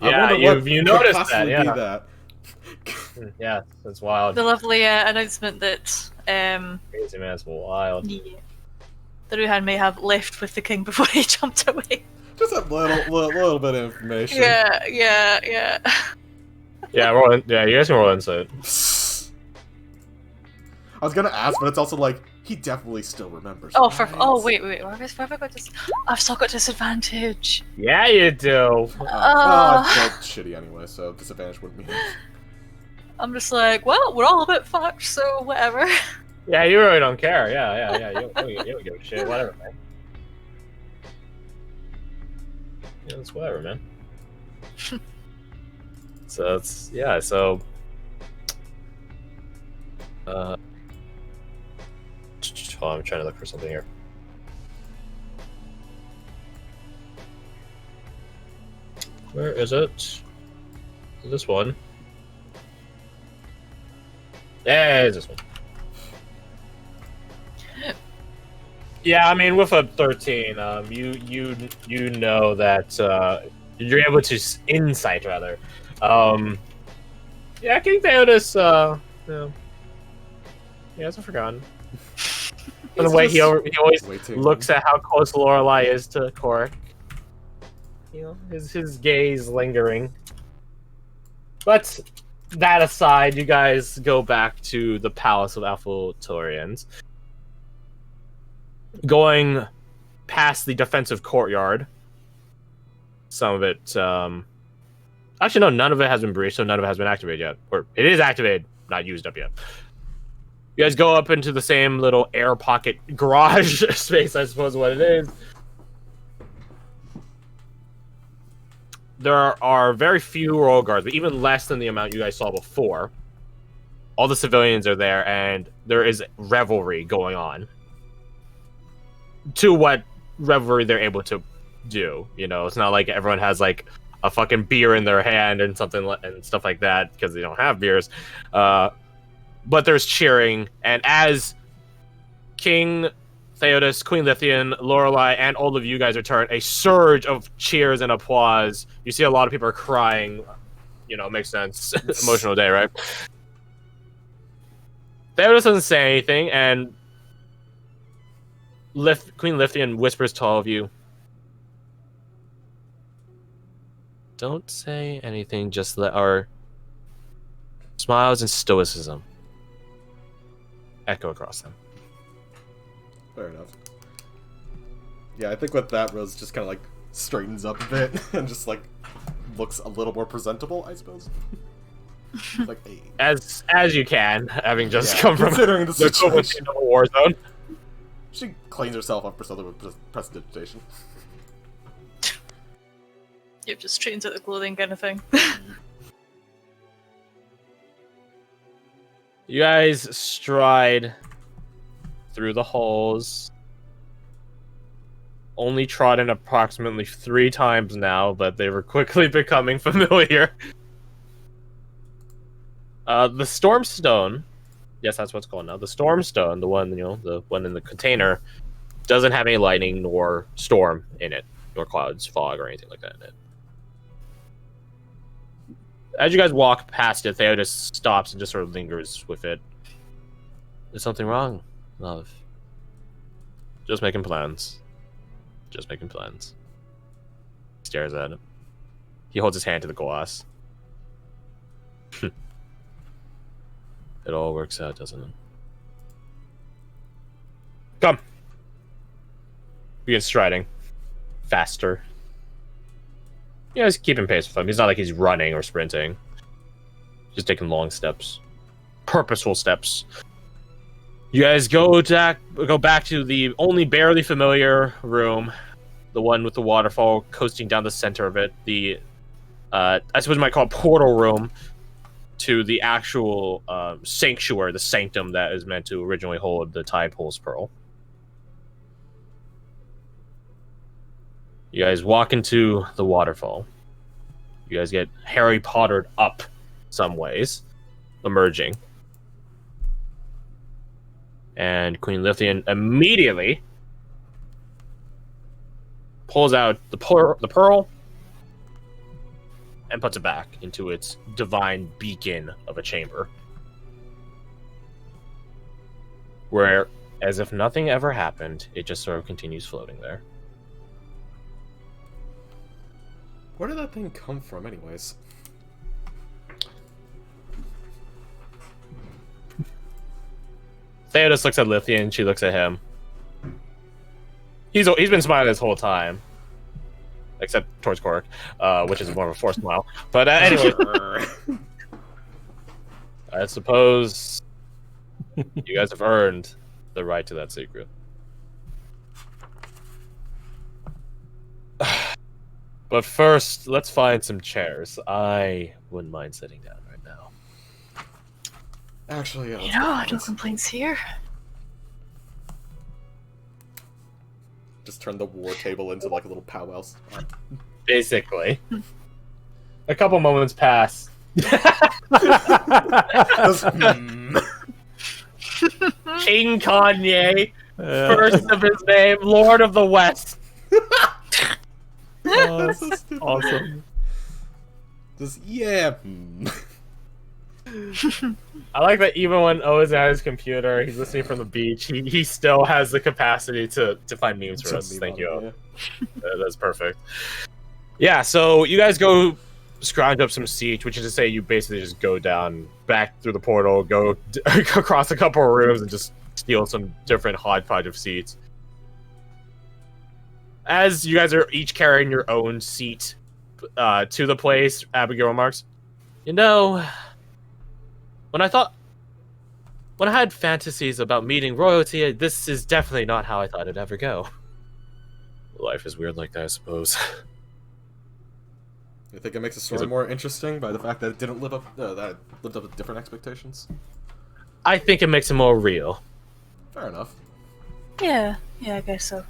Yeah, you could noticed that, possibly yeah. be that. Yeah, that's wild. The lovely announcement that Crazy man, that's wild. yeah, the Ruhan may have left with the king before he jumped away. Just a little bit of information. Yeah. Yeah, yeah, you guys can roll insight. I was gonna ask, but it's also like he definitely still remembers. Oh, right? wait, where have I got this? I've still got disadvantage. Yeah, you do. Well, I felt shitty anyway, so disadvantage wouldn't be. I'm just like, well, we're all a bit fucked, so whatever. Yeah, you really don't care. Yeah. You don't give a shit. Whatever, man. Yeah, it's whatever, man. So it's so. Oh, I'm trying to look for something here. Where is it? This one. Yeah, it's this one. Yeah, I mean, with a 13, you know that you're able to insight rather. Yeah, King Theodos, he hasn't forgotten. By the way, he always looks at how close Lorelei is to Cork. You know, his gaze lingering. But that aside, you guys go back to the Palace of Alphatorians. Going past the defensive courtyard. Some of it, actually, no, none of it has been breached, so none of it has been activated yet. Or it is activated, not used up yet. You guys go up into the same little air pocket garage space, I suppose what it is. There are very few royal guards, but even less than the amount you guys saw before. All the civilians are there, and there is revelry going on. To what revelry they're able to do, you know, it's not like everyone has like a fucking beer in their hand and and stuff like that because they don't have beers. But there's cheering, and as King Theodos, Queen Lithian, Lorelei, and all of you guys return, a surge of cheers and applause. You see a lot of people are crying. You know, makes sense. Emotional day, right? Theodos doesn't say anything, and Queen Lithian whispers to all of you, don't say anything, just let our smiles and stoicism echo across them. Fair enough. Yeah, I think with that, Rose just kind of like straightens up a bit and just like looks a little more presentable, I suppose. Like, hey. As you can, having just come from considering the situation of a war zone. She cleans herself up for something with prestidigitation. You've just straightens out the clothing kind of thing. You guys stride through the halls. Only trodden approximately 3 times now, but they were quickly becoming familiar. The Stormstone, yes, that's what's called now. The Stormstone, the one, the one in the container, doesn't have any lightning nor storm in it, nor clouds, fog, or anything like that in it. As you guys walk past it, Theo just stops and just sort of lingers with it. There's something wrong, love. Just making plans. Just making plans. He stares at it. He holds his hand to the glass. It all works out, doesn't it? Come. Begin striding. Faster. You guys keeping pace with him. He's not like he's running or sprinting. Just taking long steps. Purposeful steps. You guys go back to the only barely familiar room. The one with the waterfall coasting down the center of it. The, I suppose you might call it portal room to the actual sanctuary, the sanctum that is meant to originally hold the Tide Pulse Pearl. You guys walk into the waterfall. You guys get Harry Pottered up some ways, emerging. And Queen Lithian immediately pulls out the pearl, and puts it back into its divine beacon of a chamber. Where, as if nothing ever happened, it just sort of continues floating there. Where did that thing come from, anyways? Theodos looks at Lithia and she looks at him. He's been smiling this whole time. Except towards Cork, which is more of a forced smile. But anyway, I suppose you guys have earned the right to that secret. But first, let's find some chairs. I wouldn't mind sitting down right now. Actually, yeah. You know, no complaints here. Just turn the war table into like a little powwow spot. Basically. A couple moments pass. Just, King Kanye, first of his name, Lord of the West. Oh, that's so stupid. Awesome. Just, yeah. I like that even when O is at his computer, he's listening from the beach, he still has the capacity to find memes for us. Thank you, O. That's perfect. Yeah, so you guys go scrounge up some seats, which is to say you basically just go down, back through the portal, go across a couple of rooms and just steal some different hodgepodge of seats. As you guys are each carrying your own seat to the place, Abigail remarks, you know, when I had fantasies about meeting royalty, this is definitely not how I thought it'd ever go. Life is weird like that, I suppose. You think it makes the story more interesting by the fact that it didn't live up, that it lived up to different expectations? I think it makes it more real. Fair enough. Yeah, I guess so.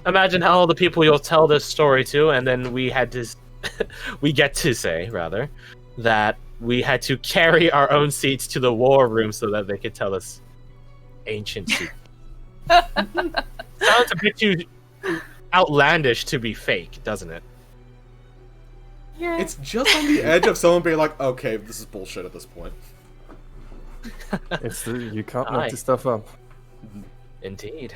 Imagine how all the people you'll tell this story to, and then we get to say, rather, that we had to carry our own seats to the war room so that they could tell us ancient secrets. Sounds a bit too outlandish to be fake, doesn't it? Yeah. It's just on the edge of someone being like, okay, this is bullshit at this point. You can't make this stuff up. Indeed.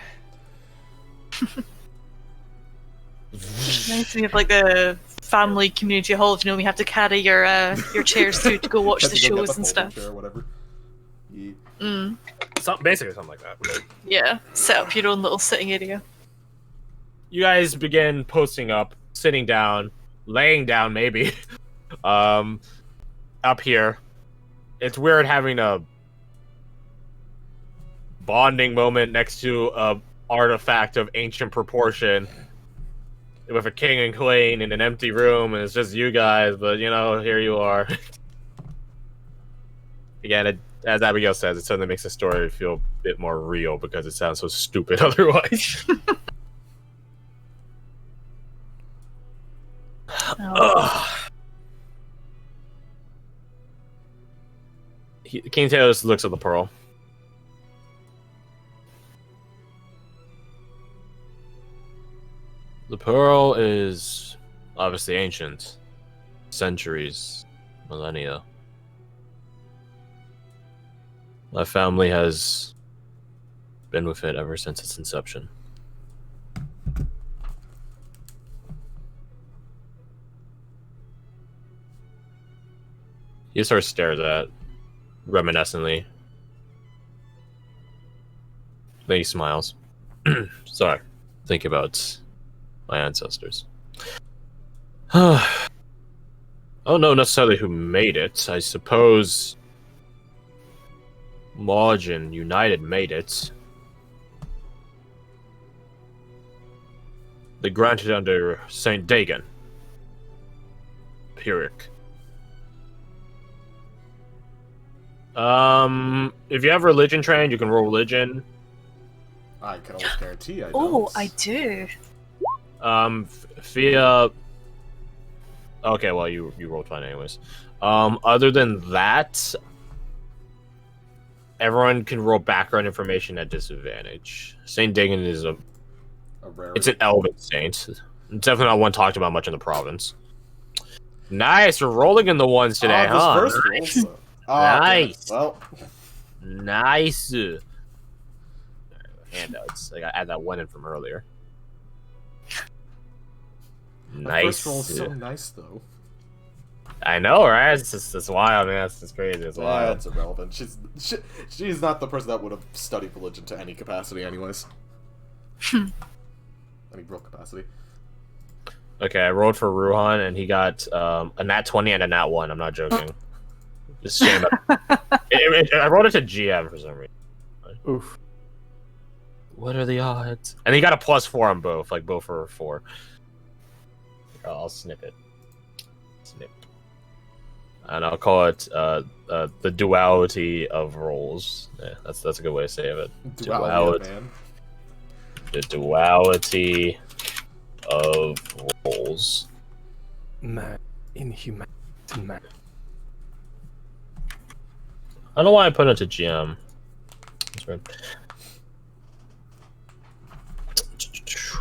Nice to have like a family community hall. You know, we have to carry your chairs through to go watch Have the to go get shows the and folding stuff. chair or whatever. Yeah. Basically something like that. Yeah, set up your own little sitting area. You guys begin posting up, sitting down, laying down maybe, up here. It's weird having a bonding moment next to a artifact of ancient proportion with a king and queen in an empty room, and it's just you guys, but you know, here you are. Again, as Abigail says, it suddenly makes the story feel a bit more real because it sounds so stupid otherwise. King Tails looks at the pearl. The pearl is obviously ancient. Centuries, millennia. My family has been with it ever since its inception. He sort of stares at reminiscently. Then he smiles. Sorry. Think about my ancestors. I don't know necessarily who made it. I suppose Margin United made it. They granted under Saint Dagon. Pyrrhic. If you have religion trained, you can roll religion. I can almost guarantee I don't. Oh, I do. Via. Okay, well you rolled fine anyways. Other than that, everyone can roll background information at disadvantage. Saint Dagon is A rarity. it's an elven saint. It's definitely not one talked about much in the province. Nice, we're rolling in the ones today, huh? This first Nice. roll, so- Ah, damn it. Nice. Well, Nice. Handouts. I gotta add that one in from earlier. the Nice. first roll is so nice, though. I know, right? It's wild, man. It's crazy. It's Yeah, wild. it's irrelevant. She's not the person that would have studied religion to any capacity, anyways. Any real capacity. Okay, I rolled for Ruhan, and he got a nat 20 and a nat 1. I'm not joking. Just shame it. I rolled it to GM for some reason. Oof. What are the odds? And he got a +4 on both, like both for 4. I'll snip it. Snip. And I'll call it the duality of roles. Yeah, that's a good way to say it. Duality, man. The duality of roles. Man. Inhuman. Man. I don't know why I put it to GM. That's weird.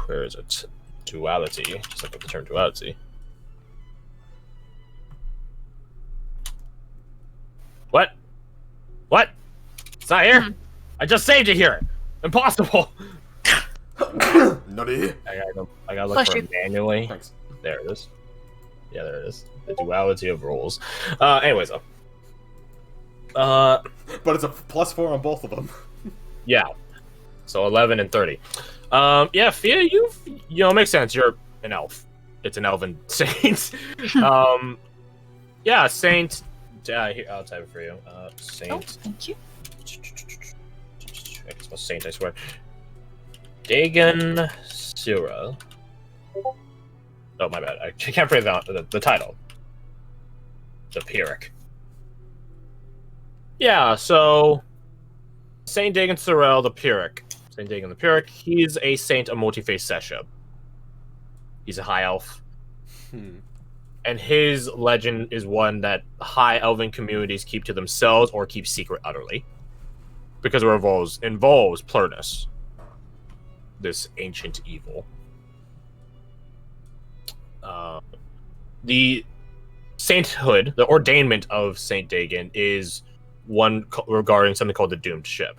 Where is it? Duality. Just look at the term duality. What? What? It's not here? I just saved it here! Impossible! Nutty. I gotta look Bless for you. it manually. Thanks. There it is. Yeah, there it is. The duality of roles. Anyways, But it's a +4 on both of them. yeah. So 11 and 30. Yeah, Fia, you know, it makes sense. You're an elf. It's an elven saint. Yeah, saint. Here, I'll type it for you. Oh, Saint. thank you. I spell saint, I swear. Dagon Cyril. Oh, my bad. I can't phrase the title. The Pyrrhic. Yeah, so Saint Dagon Cyril the Pyrrhic. Saint Dagon the Pyrrhic. He's a saint of multi-faced Seshub. He's a high elf. And his legend is one that high elven communities keep to themselves or keep secret utterly. Because it involves Plurnus. This ancient evil. The sainthood, the ordainment of Saint Dagon is one regarding something called the Doomed Ship.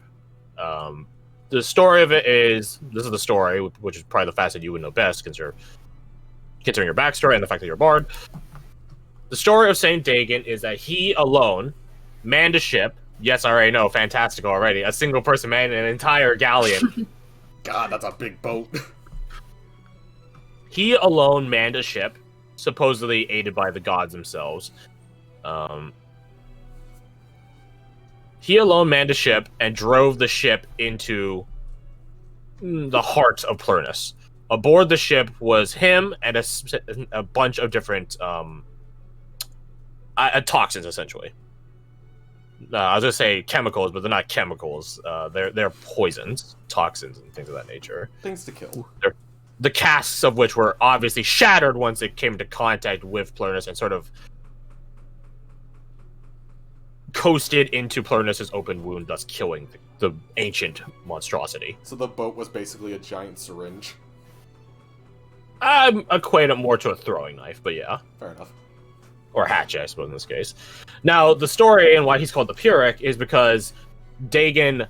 The story of it is, this is the story, which is probably the facet you would know best, considering your backstory and the fact that you're a bard. The story of Saint Dagon is that he alone manned a ship. Yes, I already know, fantastic already. A single person manned an entire galleon. God, that's a big boat. He alone manned a ship, supposedly aided by the gods themselves. He alone manned a ship and drove the ship into the heart of Plurnus. Aboard the ship was him and a bunch of different toxins, essentially. I was gonna say chemicals, but they're not chemicals. They're poisons, toxins, and things of that nature. Things to kill. The casks of which were obviously shattered once it came into contact with Plurnus and sort of coasted into Plurnus's open wound, thus killing the ancient monstrosity. So the boat was basically a giant syringe. I'm equate it more to a throwing knife, but yeah. Fair enough. Or hatchet, I suppose, in this case. Now, the story and why he's called the Pyrrhic is because Dagon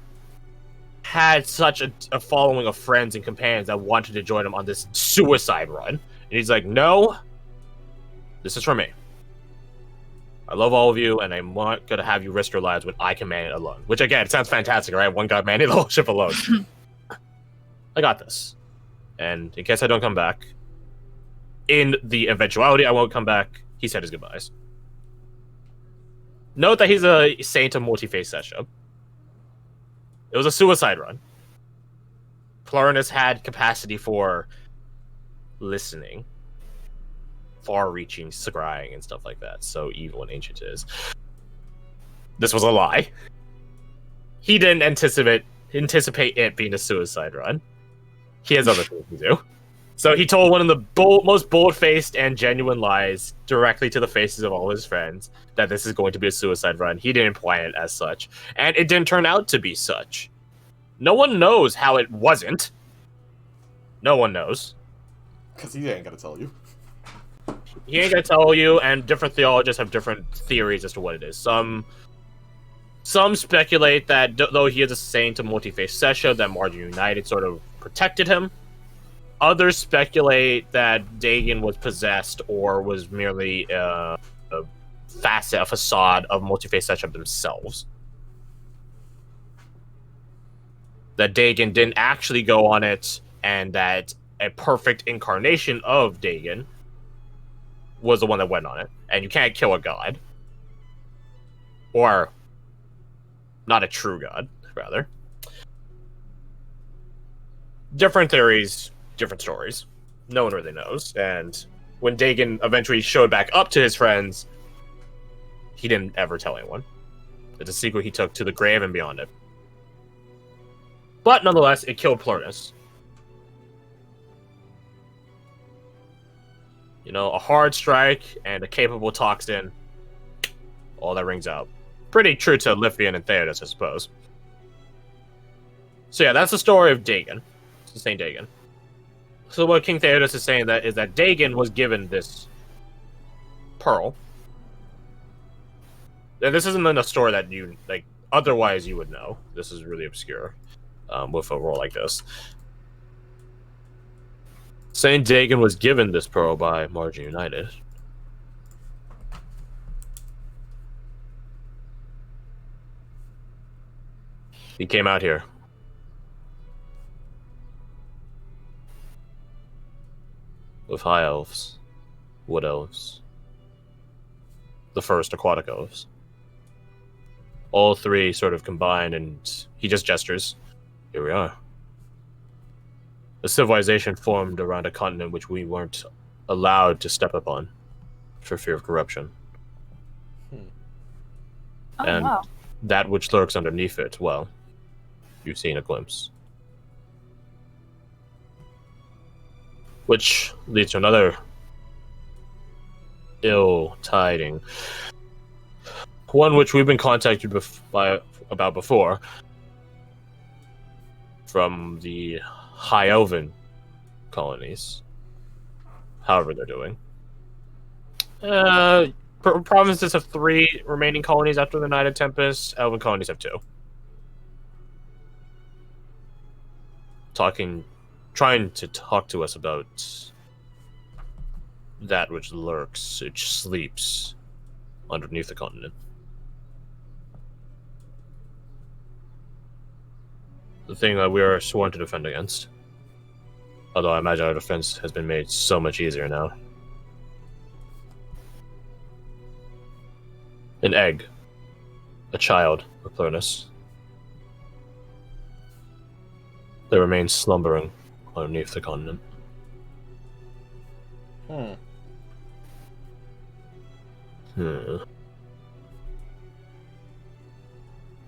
had such a following of friends and companions that wanted to join him on this suicide run. And he's like, no, this is for me. I love all of you, and I'm not going to have you risk your lives when I can man it alone. Which, again, it sounds fantastic, right? One guy manning the whole ship alone. I got this. And in case I don't come back, in the eventuality I won't come back, he said his goodbyes. Note that he's a saint of multi-faced Seshub. It was a suicide run. Plurnus had capacity for listening, far-reaching scrying and stuff like that. So evil and ancient it is. This was a lie. He didn't anticipate it being a suicide run. He has other things to do. So he told one of the most bold-faced and genuine lies directly to the faces of all his friends that this is going to be a suicide run. He didn't plan it as such. And it didn't turn out to be such. No one knows how it wasn't. No one knows. Because he ain't gonna tell you. he ain't gonna tell you, and different theologians have different theories as to what it is. Some speculate that though he is a saint of multi-faith Sesha, that Margin United sort of protected him. Others speculate that Dagon was possessed or was merely a facade of multi-faith Sesha themselves. That Dagon didn't actually go on it, and that a perfect incarnation of Dagon was the one that went on it. And you can't kill a god. Or not a true god, rather. Different theories, different stories. No one really knows. And when Dagon eventually showed back up to his friends, he didn't ever tell anyone. It's a secret he took to the grave and beyond it. But nonetheless, it killed Plurnus. You know, a hard strike and a capable toxin. All that rings out. Pretty true to Lithian and Theodos, I suppose. So yeah, that's the story of Dagon. It's Saint Dagon. So what King Theodos is saying is that Dagon was given this pearl. And this isn't a story that you, like, otherwise you would know. This is really obscure with a role like this. Saint Dagon was given this pearl by Margin United. He came out here. With high elves, wood elves, the first aquatic elves. All three sort of combined, and he just gestures. Here we are. A civilization formed around a continent which we weren't allowed to step upon for fear of corruption. Oh, And wow. that which lurks underneath it, well, you've seen a glimpse. Which leads to another ill tiding. One which we've been contacted about before. From the High Elven colonies. However they're doing. Provinces have 3 remaining colonies after the Night of Tempest. Elven colonies have 2. Trying to talk to us about that which lurks, which sleeps underneath the continent. The thing that we are sworn to defend against. Although I imagine our defense has been made so much easier now. An egg. A child of Plurnus. That remains slumbering underneath the continent.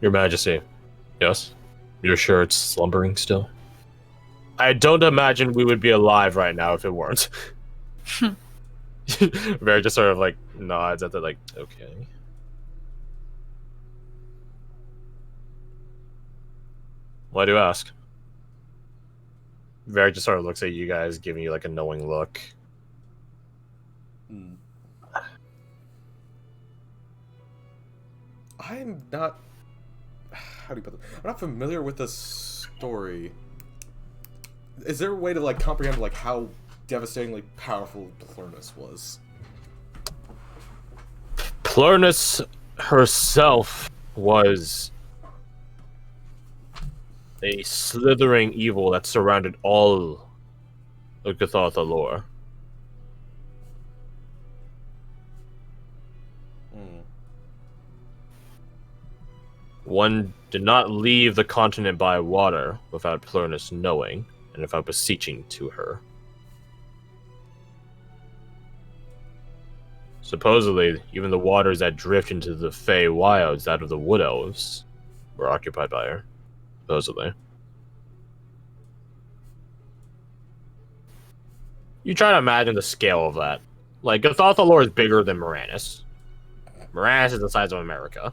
Your Majesty. Yes? You're sure it's slumbering still? I don't imagine we would be alive right now if it weren't. Very just sort of like nods at the like, okay. Why do you ask? Very just sort of looks at you guys, giving you like a knowing look. I'm not... How do you put it? I'm not familiar with this story. Is there a way to like comprehend like how devastatingly powerful Plurnus was? Plurnus herself was a slithering evil that surrounded all of Gathartha lore. One did not leave the continent by water without Plurnus knowing, and without beseeching to her. Supposedly, even the waters that drift into the Fey Wilds out of the Wood Elves were occupied by her. Supposedly. You try to imagine the scale of that. Like, Gathartha lore is bigger than Moranis. Moranis is the size of America.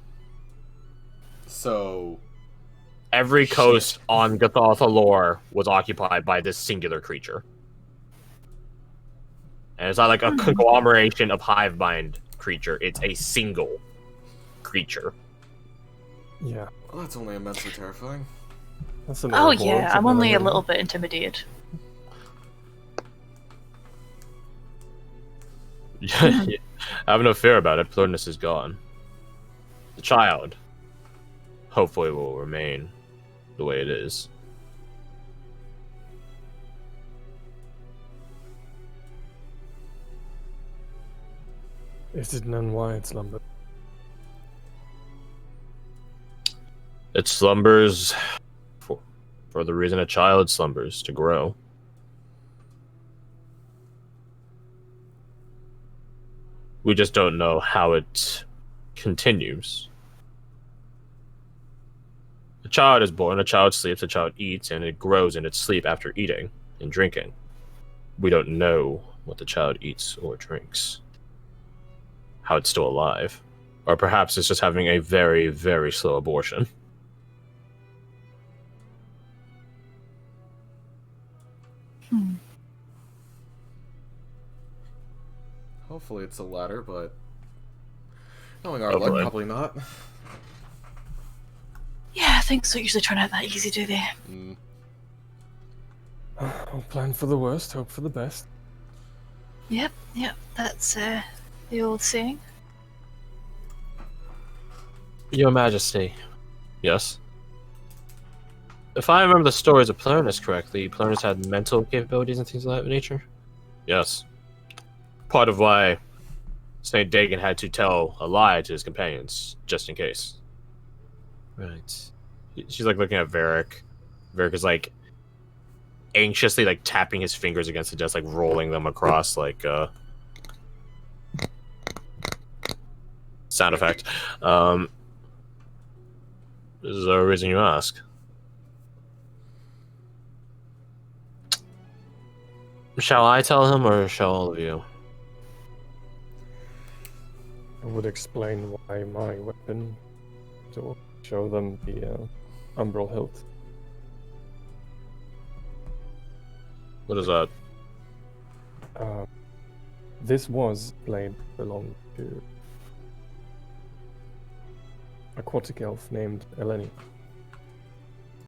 So... Every coast on Gathartha lore was occupied by this singular creature. And it's not like a conglomeration of hive mind creature. It's a single creature. Yeah. Well, that's only immensely terrifying. That's an Oh horde yeah, of I'm only a enemy. little bit intimidated. Have no fear about it. Plurness is gone. The child, hopefully, will remain the way it is. Is it known why it slumbered? It slumbers for the reason a child slumbers, to grow. We just don't know how it continues. A child is born, a child sleeps, a child eats, and it grows in its sleep after eating and drinking. We don't know what the child eats or drinks. How it's still alive. Or perhaps it's just having a very, very slow abortion. Hopefully it's the latter, but knowing our luck, Hopefully. probably not. Yeah, things don't usually turn out that easy, do they? Mm. I'll plan for the worst, hope for the best. Yep, that's the old saying. Your Majesty. Yes? If I remember the stories of Plurnus correctly, Plurnus had mental capabilities and things of that nature? Yes. Part of why Saint Dagon had to tell a lie to his companions, just in case. Right. She's like looking at Varric. Varric is like anxiously like tapping his fingers against the desk, like rolling them across like sound effect. Is there a reason you ask? Shall I tell him, or shall all of you? I would explain why my weapon to show them the umbral hilt. What is that? This was blade belonged to aquatic elf named Eleni.